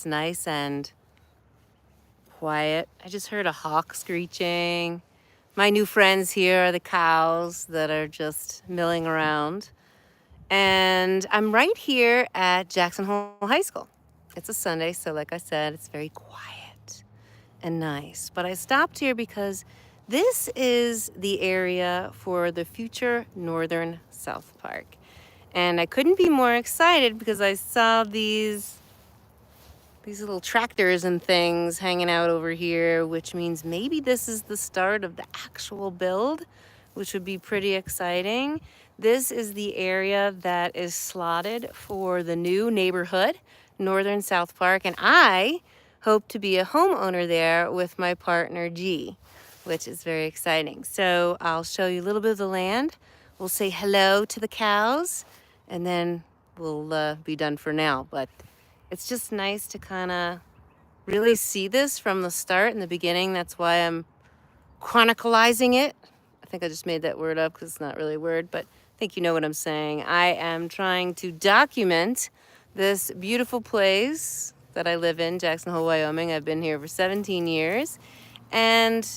it's nice and quiet. I just heard a hawk screeching. My new friends here are the cows that are just milling around. And I'm right here at Jackson Hole High School. It's a Sunday, so like I said, it's very quiet and nice. But I stopped here because this is the area for the future Northern South Park. And I couldn't be more excited because I saw these little tractors and things hanging out over here, which means maybe this is the start of the actual build, which would be pretty exciting. This is the area that is slotted for the new neighborhood, Northern South Park, and I hope to be a homeowner there with my partner G, which is very exciting. So I'll show you a little bit of the land. We'll say hello to the cows, and then we'll be done for now. But it's just nice to kind of really see this from the start in the beginning. That's why I'm chronicalizing it. I think I just made that word up because it's not really a word, but I think you know what I'm saying. I am trying to document this beautiful place that I live in, Jackson Hole, Wyoming. I've been here for 17 years, and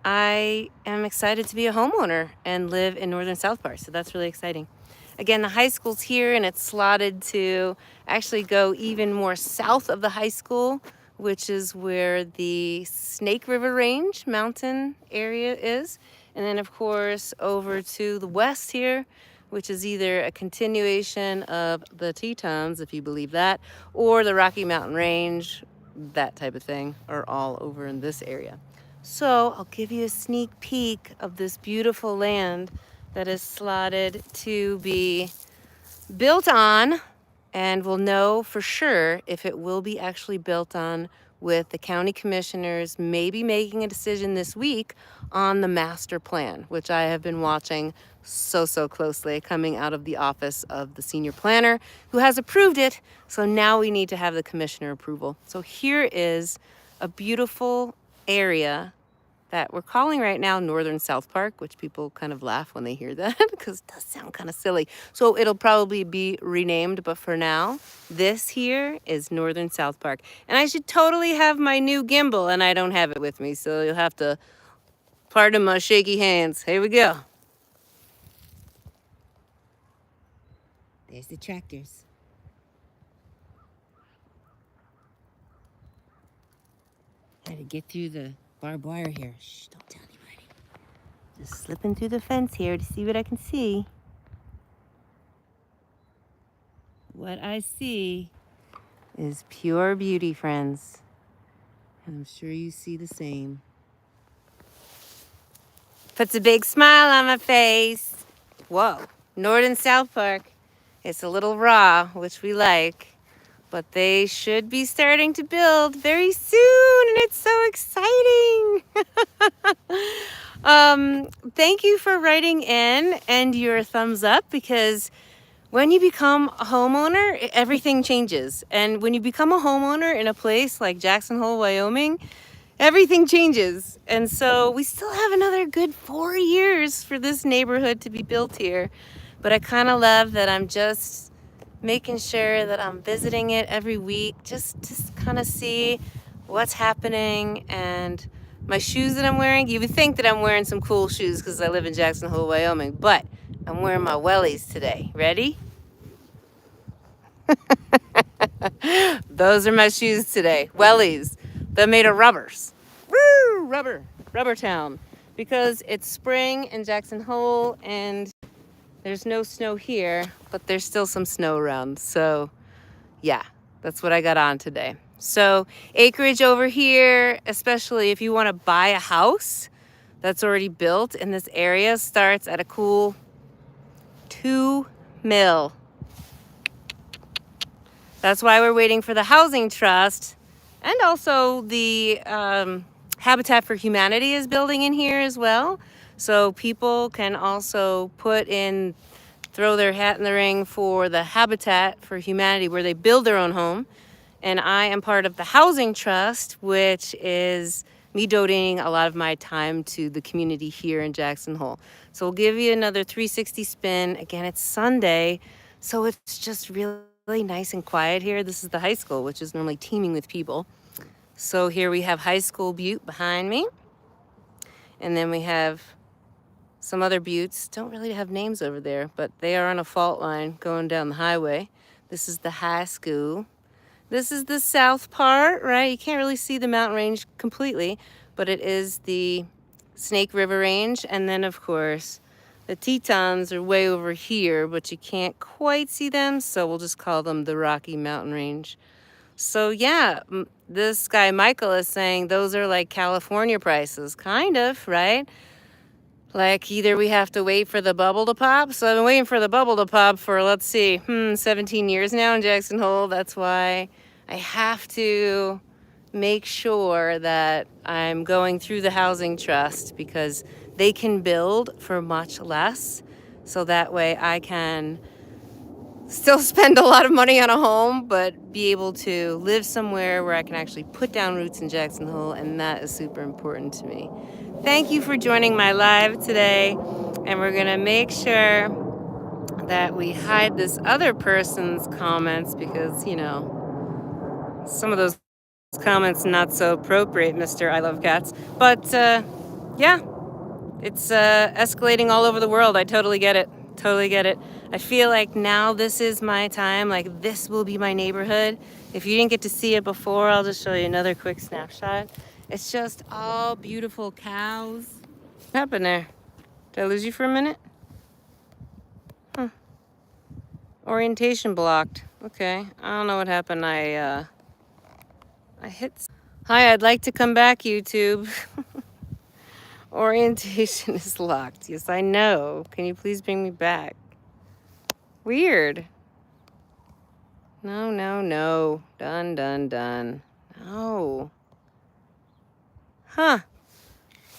I am excited to be a homeowner and live in Northern South Park, so that's really exciting. Again, the high school's here, and it's slotted to actually go even more south of the high school, which is where the Snake River Range mountain area is. And then, of course, over to the west here, which is either a continuation of the Tetons, if you believe that, or the Rocky Mountain Range, that type of thing, are all over in this area. So I'll give you a sneak peek of this beautiful land that is slotted to be built on, and we'll know for sure if it will be actually built on with the county commissioners maybe making a decision this week on the master plan, which I have been watching so closely coming out of the office of the senior planner who has approved it. So now we need to have the commissioner approval. So here is a beautiful area that we're calling right now Northern South Park, which people kind of laugh when they hear that because it does sound kind of silly. So it'll probably be renamed, but for now, this here is Northern South Park. And I should totally have my new gimbal, and I don't have it with me, so you'll have to pardon my shaky hands. Here we go. There's the tractors. Had to get through the barbed wire here. Shh, don't tell anybody. Just slipping through the fence here to see what I can see. What I see is pure beauty, friends. And I'm sure you see the same. Puts a big smile on my face. Whoa, Northern South Park. It's a little raw, which we like. But they should be starting to build very soon, and it's so exciting. Thank you for writing in and your thumbs up, because when you become a homeowner, everything changes. And when you become a homeowner in a place like Jackson Hole, Wyoming, everything changes. And so we still have another good 4 years for this neighborhood to be built here. But I kind of love that I'm just making sure that I'm visiting it every week, just to kind of see what's happening. And my shoes that I'm wearing, you would think that I'm wearing some cool shoes because I live in Jackson Hole, Wyoming, but I'm wearing my wellies today. Ready? Those are my shoes today. Wellies. They're made of rubbers. Woo! Rubber town. Because it's spring in Jackson Hole, and there's no snow here, but there's still some snow around. So yeah, that's what I got on today. So acreage over here, especially if you want to buy a house that's already built in this area, starts at a cool $2 million. That's why we're waiting for the housing trust, and also the Habitat for Humanity is building in here as well. So people can also throw their hat in the ring for the Habitat for Humanity, where they build their own home. And I am part of the housing trust, which is me donating a lot of my time to the community here in Jackson Hole. So we'll give you another 360 spin. Again, it's Sunday, so it's just really really nice and quiet here. This is the high school, which is normally teeming with people. So here we have High School Butte behind me. And then we have some other buttes. Don't really have names over there, but they are on a fault line going down the highway. This is the high school. This is the south part, right? You can't really see the mountain range completely, but it is the Snake River Range. And then, of course, the Tetons are way over here, but you can't quite see them, so we'll just call them the Rocky Mountain Range. So yeah, this guy Michael is saying those are like California prices, kind of, right? Like either we have to wait for the bubble to pop. So I've been waiting for the bubble to pop for, let's see, 17 years now in Jackson Hole. That's why I have to make sure that I'm going through the housing trust, because they can build for much less. So that way I can still spend a lot of money on a home, but be able to live somewhere where I can actually put down roots in Jackson Hole, and that is super important to me. Thank you for joining my live today, and we're gonna make sure that we hide this other person's comments because, you know, some of those comments not so appropriate, Mr. I Love Cats. But yeah, it's escalating all over the world. I totally get it. Totally get it. I feel like now this is my time. Like this will be my neighborhood. If you didn't get to see it before, I'll just show you another quick snapshot. It's just all beautiful cows. What happened there? Did I lose you for a minute? Huh. Orientation blocked. Okay. I don't know what happened. I hit. Hi, I'd like to come back, YouTube. Orientation is locked. Yes, I know. Can you please bring me back? Weird. No, no, no. Done, done, done. No. Huh.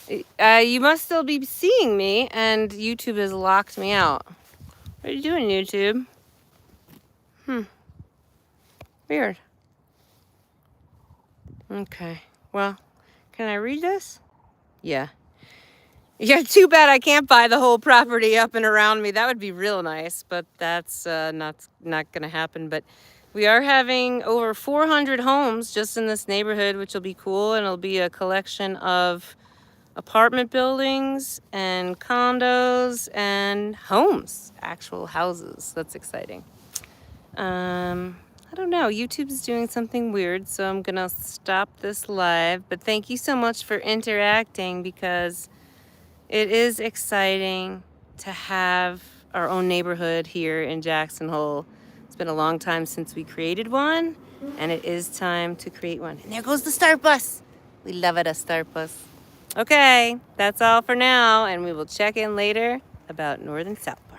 You must still be seeing me, and YouTube has locked me out. What are you doing, YouTube? Weird. Okay. Well, can I read this? Yeah. Yeah, too bad I can't buy the whole property up and around me. That would be real nice, but that's not going to happen. But we are having over 400 homes just in this neighborhood, which will be cool. And it'll be a collection of apartment buildings and condos and homes, actual houses. That's exciting. I don't know. YouTube's doing something weird, so I'm going to stop this live. But thank you so much for interacting, because it is exciting to have our own neighborhood here in Jackson Hole. It's been a long time since we created one, and it is time to create one. And there goes the start bus. We love it, a start bus. Okay, that's all for now, and we will check in later about North and South Park.